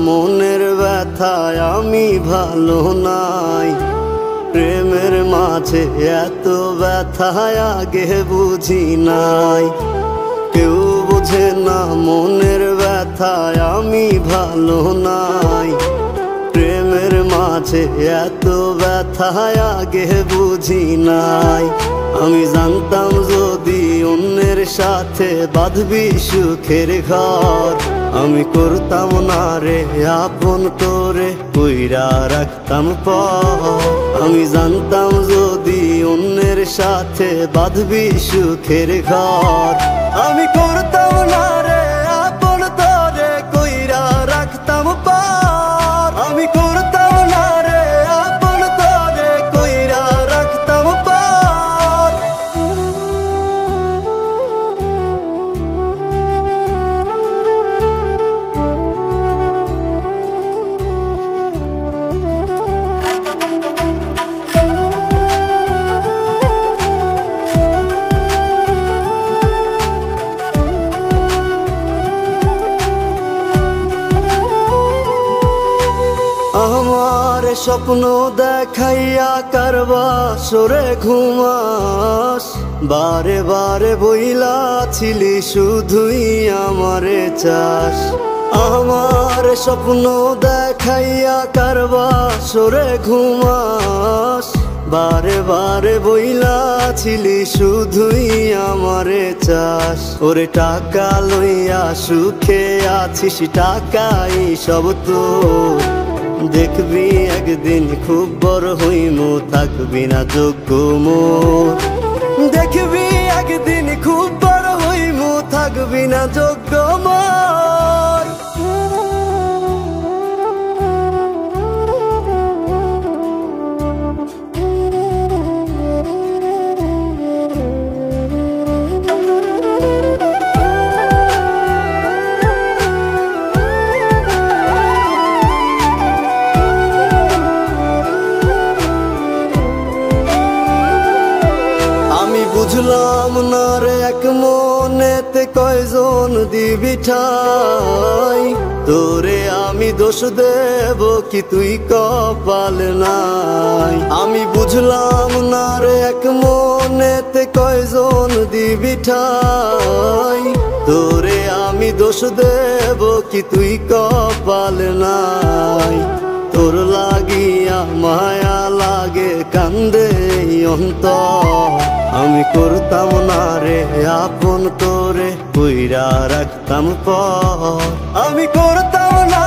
মনের ব্যথায় আমি ভালো নাই। প্রেমের মাঝে এত ব্যথায় আগে বুঝি নাই। কেউ বোঝে না মনের ব্যথায় আমি ভালো নাই। প্রেমের মাঝে এত ব্যথায় আগে বুঝি নাই। আমি জানতাম যদি অন্যের সাথে বাঁধবি সুখের ঘর, আমি করতাম না রে আপন তোরে কইরা রাখতাম পর। আমি জানতাম যদি অন্যের সাথে বাঁধবি সুখের ঘর, আমি করতাম না রে আপন তোরে কইরা রাখতাম পর। আমি করতাম না রে আপন তোরে কইরা রাখতাম পর। আমার স্বপ্ন দেখাইয়া কারবা সরে ঘুমাস, বারে বারে বইলা ছিলি শুধুই আমারে চাস। আমার স্বপ্ন দেখাইয়া কারবা সরে ঘুমাস, বারে বারে বইলা ছিলি শুধুই আমারে চাস। ওরে টাকা লইয়া সুখে আছিস, টাকাই সব তোর। দেখবি একদিন খুব বড় হইমু, থাকবি না যোগ্য মোর। দেখবি একদিন খুব বড় হইমু, থাকবি না যোগ্য মোর। বুঝলাম না রে এক মনেতে কয়জন দিবি ঠাই, তোরে আমি দোষ দেব কি তুই কপাল নাই। আমি বুঝলাম না রে এক মনেতে কয়জন দিবি ঠাই, তোরে আমি দোষ দেব কি তুই কপাল নাই। তোর লাগিয়া মায়া লাগে কান্দে অন্তর, আমি করতাম না রে আপন তোরে কইরা রাখতাম পর। আমি করতাম না